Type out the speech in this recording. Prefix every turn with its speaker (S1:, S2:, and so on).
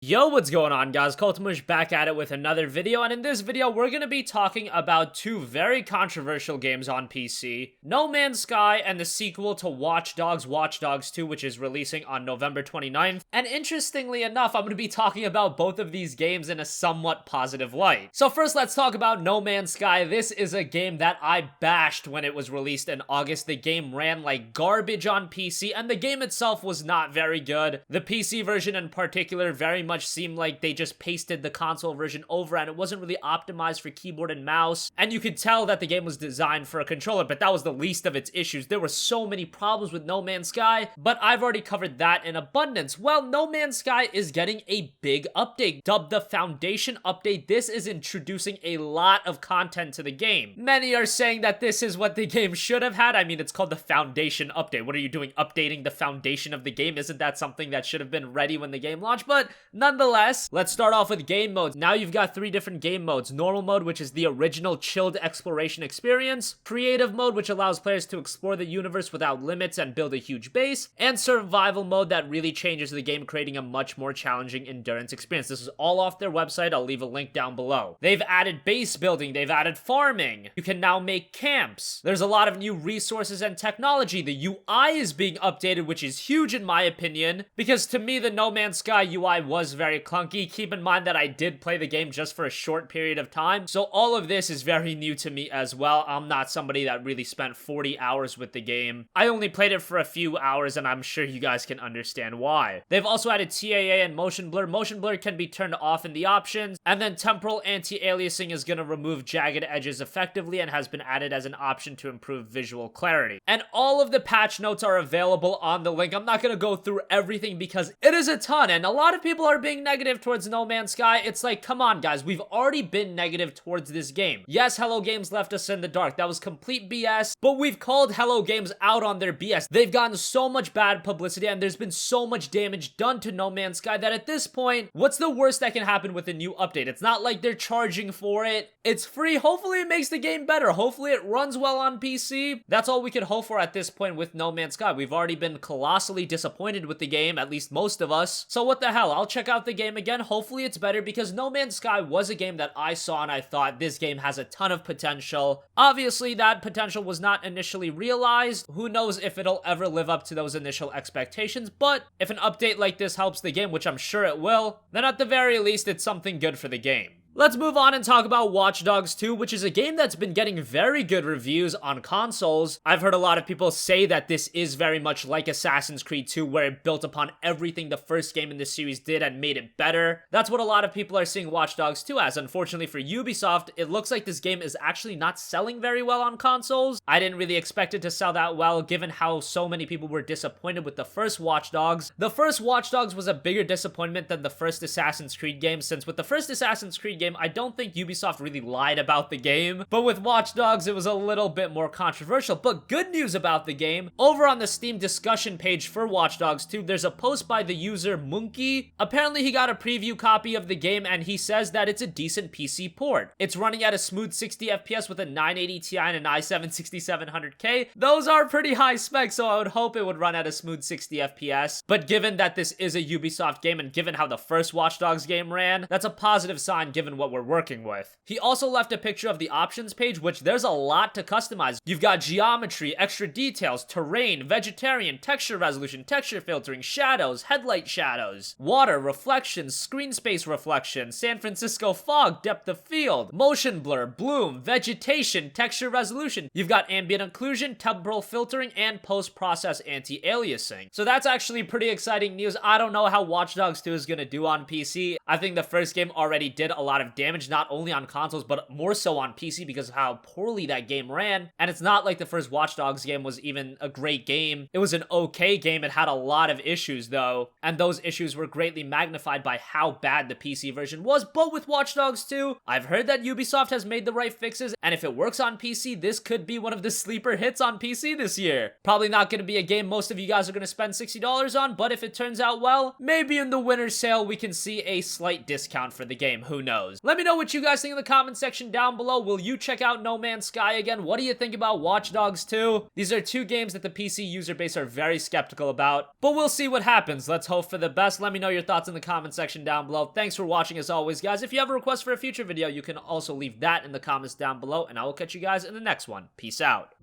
S1: Yo, what's going on, guys? Cultofmush back at it with another video, and in this video, we're gonna be talking about two very controversial games on PC, No Man's Sky and the sequel to Watch Dogs, Watch Dogs 2, which is releasing on November 29th. And interestingly enough, I'm gonna be talking about both of these games in a somewhat positive light. So first, let's talk about No Man's Sky. This is a game that I bashed when it was released in August. The game ran like garbage on PC, and the game itself was not very good. The PC version in particular very much seemed like they just pasted the console version over, and it wasn't really optimized for keyboard and mouse, and you could tell that the game was designed for a controller, but that was the least of its issues. There were so many problems with No Man's Sky, but I've already covered that in abundance. Well, No Man's Sky is getting a big update, dubbed the Foundation Update. This is introducing a lot of content to the game. Many are saying that this is what the game should have had. I mean, it's called the Foundation Update. What are you doing updating the foundation of the game? Isn't that something that should have been ready when the game launched? But nonetheless, let's start off with game modes. Now you've got three different game modes. Normal mode, which is the original chilled exploration experience. Creative mode, which allows players to explore the universe without limits and build a huge base. And survival mode that really changes the game, creating a much more challenging endurance experience. This is all off their website. I'll leave a link down below. They've added base building. They've added farming. You can now make camps. There's a lot of new resources and technology. The UI is being updated, which is huge in my opinion, because to me, the No Man's Sky UI was very clunky. Keep in mind that I did play the game just for a short period of time, so all of this is very new to me as well. I'm not somebody that really spent 40 hours with the game. I only played it for a few hours, and I'm sure you guys can understand why. They've also added TAA and motion blur. Motion blur can be turned off in the options, and then temporal anti-aliasing is going to remove jagged edges effectively and has been added as an option to improve visual clarity. And all of the patch notes are available on the link. I'm not going to go through everything because it is a ton, and a lot of people are being negative towards No Man's Sky. It's like, come on guys, we've already been negative towards this game. Yes, Hello Games left us in the dark. That was complete BS, but we've called Hello Games out on their BS. They've gotten so much bad publicity, and there's been so much damage done to No Man's Sky that at this point, what's the worst that can happen with a new update? It's not like they're charging for it. It's free. Hopefully it makes the game better. Hopefully it runs well on PC. That's all we could hope for at this point with No Man's Sky. We've already been colossally disappointed with the game, at least most of us. So what the hell? I'll check out the game again. Hopefully it's better, because No Man's Sky was a game that I saw and I thought this game has a ton of potential. Obviously that potential was not initially realized. Who knows if it'll ever live up to those initial expectations, but if an update like this helps the game, which I'm sure it will, then at the very least it's something good for the game. Let's move on and talk about Watch Dogs 2, which is a game that's been getting very good reviews on consoles. I've heard a lot of people say that this is very much like Assassin's Creed 2, where it built upon everything the first game in the series did and made it better. That's what a lot of people are seeing Watch Dogs 2 as. Unfortunately for Ubisoft, it looks like this game is actually not selling very well on consoles. I didn't really expect it to sell that well, given how so many people were disappointed with the first Watch Dogs. The first Watch Dogs was a bigger disappointment than the first Assassin's Creed game, since with the first Assassin's Creed game, I don't think Ubisoft really lied about the game, but with Watch Dogs, it was a little bit more controversial. But good news about the game, over on the Steam discussion page for Watch Dogs 2, there's a post by the user Monkey. Apparently, he got a preview copy of the game, and he says that it's a decent PC port. It's running at a smooth 60 FPS with a 980 Ti and an i7 6700K. Those are pretty high specs, so I would hope it would run at a smooth 60 FPS. But given that this is a Ubisoft game, and given how the first Watch Dogs game ran, that's a positive sign given what we're working with. He also left a picture of the options page, which there's a lot to customize. You've got geometry, extra details, terrain, vegetarian, texture resolution, texture filtering, shadows, headlight shadows, water, reflections, screen space reflection, San Francisco fog, depth of field, motion blur, bloom, vegetation, texture resolution. You've got ambient occlusion, temporal filtering, and post-process anti-aliasing. So that's actually pretty exciting news. I don't know how Watch Dogs 2 is gonna do on PC. I think the first game already did a lot of damage, not only on consoles, but more so on PC because of how poorly that game ran. And it's not like the first Watch Dogs game was even a great game. It was an okay game. It had a lot of issues though, and those issues were greatly magnified by how bad the PC version was. But with Watch Dogs 2, I've heard that Ubisoft has made the right fixes, and if it works on PC, this could be one of the sleeper hits on PC this year. Probably not going to be a game most of you guys are going to spend $60 on, but if it turns out well, maybe in the winter sale we can see a slight discount for the game. Who knows? videos. Let me know what you guys think in the comment section down below. Will you check out No Man's Sky again? What do you think about Watch Dogs 2? These are two games that the PC user base are very skeptical about, but we'll see what happens. Let's hope for the best. Let me know your thoughts in the comment section down below. Thanks for watching as always, guys. If you have a request for a future video, you can also leave that in the comments down below, and I will catch you guys in the next one. Peace out.